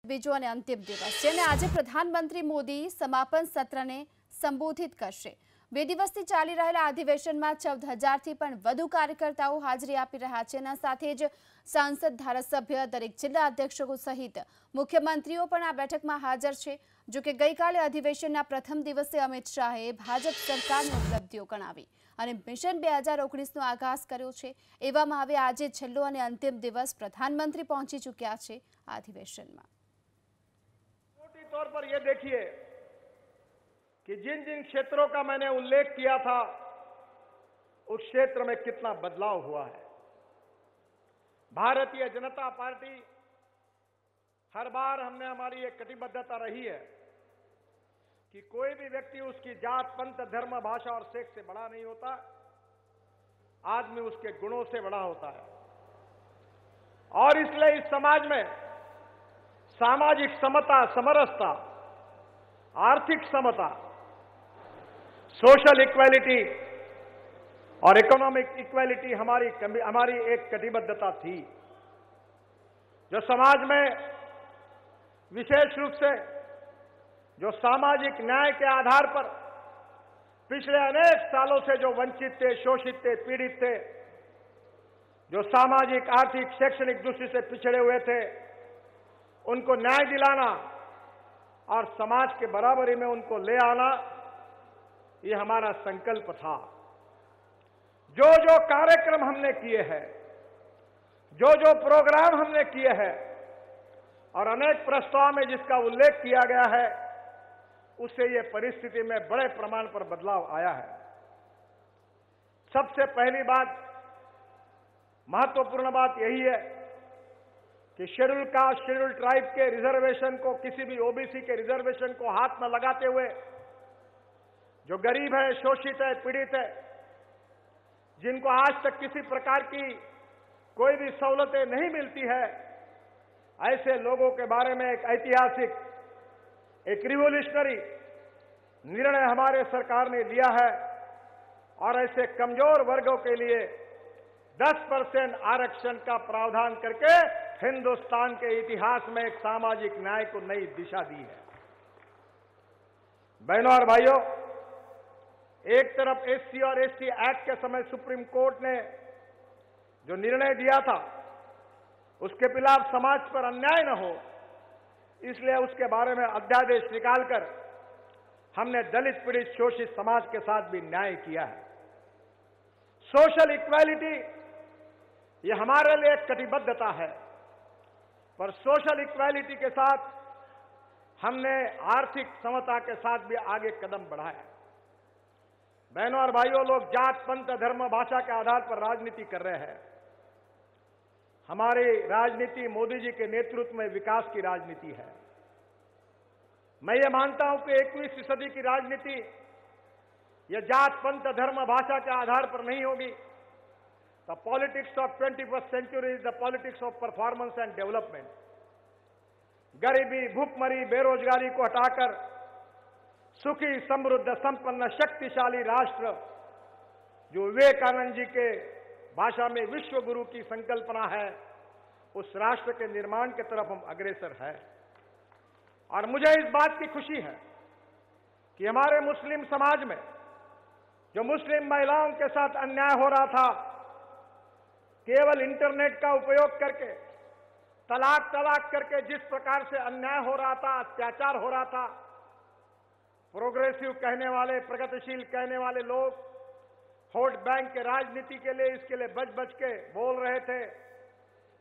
બીજો અને અંતિમ દિવસ જેને આજે પ્રધાનમંત્રી મોદી સમાપન સત્રને સંબોધિત કરશે। 2 દિવસથી ચાલી રહેલા અધિવેશનમાં 14,000થી પણ વધુ કાર્યકર્તાઓ હાજરી આપી રહ્યા છે। એના સાથે જ સાંસદ, ધારાસભ્ય, દરેક જિલ્લા અધ્યક્ષો સહિત મુખ્યમંત્રીઓ પણ આ બેઠકમાં હાજર છે। જો કે ગઈકાલે અધિવેશનના પ્રથમ દિવસે અમિત શાહે ભાજપ સરકારની ઉપલબ્ધિઓ ગણાવી અને મિશન 2019નો આગાજ કર્યો છે। એવામાં હવે આજે છેલ્લો અને અંતિમ દિવસ પ્રધાનમંત્રી પહોંચી ચૂક્યા છે આ અધિવેશનમાં। मोटे तौर पर यह देखिए कि जिन जिन क्षेत्रों का मैंने उल्लेख किया था उस क्षेत्र में कितना बदलाव हुआ है। भारतीय जनता पार्टी हर बार हमने हमारी एक कटिबद्धता रही है कि कोई भी व्यक्ति उसकी जात, पंथ, धर्म, भाषा और सेक्स से बड़ा नहीं होता, आदमी उसके गुणों से बड़ा होता है। और इसलिए इस समाज में सामाजिक समता, समरसता, आर्थिक समता, सोशल इक्वालिटी और इकोनॉमिक इक्वालिटी हमारी एक कटिबद्धता थी, जो समाज में विशेष रूप से जो सामाजिक न्याय के आधार पर पिछले अनेक सालों से जो वंचित थे, शोषित थे, पीड़ित थे, जो सामाजिक, आर्थिक, शैक्षणिक दृष्टि से पिछड़े हुए थे, उनको न्याय दिलाना और समाज के बराबरी में उनको ले आना, ये हमारा संकल्प था। जो जो कार्यक्रम हमने किए हैं, जो जो प्रोग्राम हमने किए हैं और अनेक प्रस्ताव में जिसका उल्लेख किया गया है, उससे ये परिस्थिति में बड़े प्रमाण पर बदलाव आया है। सबसे पहली बात, महत्वपूर्ण बात यही है कि शेड्यूल कास्ट, शेड्यूल ट्राइब के रिजर्वेशन को, किसी भी ओबीसी के रिजर्वेशन को हाथ में लगाते हुए जो गरीब है, शोषित है, पीड़ित है, जिनको आज तक किसी प्रकार की कोई भी सहूलतें नहीं मिलती है, ऐसे लोगों के बारे में एक ऐतिहासिक, एक रिवोल्यूशनरी निर्णय हमारे सरकार ने लिया है। और ऐसे कमजोर वर्गों के लिए 10% आरक्षण का प्रावधान करके हिंदुस्तान के इतिहास में एक सामाजिक न्याय को नई दिशा दी है। बहनों और भाइयों, एक तरफ एससी और एसटी एक्ट के समय सुप्रीम कोर्ट ने जो निर्णय दिया था, उसके खिलाफ समाज पर अन्याय न हो, इसलिए उसके बारे में अध्यादेश निकालकर हमने दलित, पीड़ित, शोषित समाज के साथ भी न्याय किया है। सोशल इक्वालिटी ये हमारे लिए एक कटिबद्धता है, पर सोशल इक्वालिटी के साथ हमने आर्थिक समता के साथ भी आगे कदम बढ़ाया। बहनों और भाइयों, लोग जात, पंथ, धर्म, भाषा के आधार पर राजनीति कर रहे हैं। हमारी राजनीति मोदी जी के नेतृत्व में विकास की राजनीति है। मैं ये मानता हूं कि 21वीं सदी की राजनीति यह जात, पंथ, धर्म, भाषा के आधार पर नहीं होगी। The politics of 21st century is the politics of performance and development. गरीबी, भूखमरी, बेरोजगारी को हटाकर सुखी, समृद्ध, संपन्न, शक्तिशाली राष्ट्र, जो विवेकानंद जी के भाषा में विश्व गुरु की संकल्पना है, उस राष्ट्र के निर्माण की तरफ हम अग्रसर हैं। और मुझे इस बात की खुशी है कि हमारे मुस्लिम समाज में जो मुस्लिम महिलाओं के साथ अन्याय हो रहा था, केवल इंटरनेट का उपयोग करके, तलाक करके जिस प्रकार से अन्याय हो रहा था, अत्याचार हो रहा था, प्रोग्रेसिव कहने वाले, प्रगतिशील कहने वाले लोग वोट बैंक के राजनीति के लिए, इसके लिए बच के बोल रहे थे।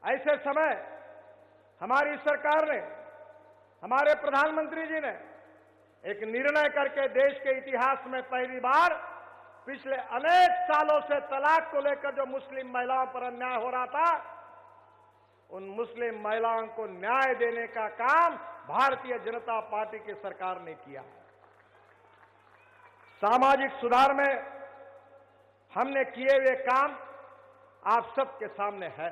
ऐसे समय हमारी सरकार ने, हमारे प्रधानमंत्री जी ने एक निर्णय करके देश के इतिहास में पहली बार पिछले अनेक सालों से तलाक को लेकर जो मुस्लिम महिलाओं पर अन्याय हो रहा था, उन मुस्लिम महिलाओं को न्याय देने का काम भारतीय जनता पार्टी की सरकार ने किया है। सामाजिक सुधार में हमने किए हुए काम आप सबके सामने है।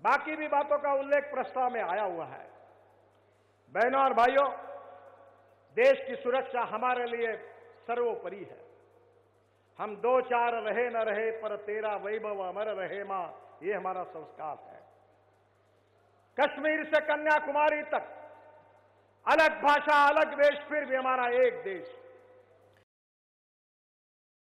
बाकी भी बातों का उल्लेख प्रस्ताव में आया हुआ है। बहनों और भाइयों, देश की सुरक्षा हमारे लिए सर्वोपरि है। हम दो चार रहे न रहे, पर तेरा वैभव अमर रहे मां, ये हमारा संस्कार है। कश्मीर से कन्याकुमारी तक अलग भाषा अलग वेश फिर भी हमारा एक देश।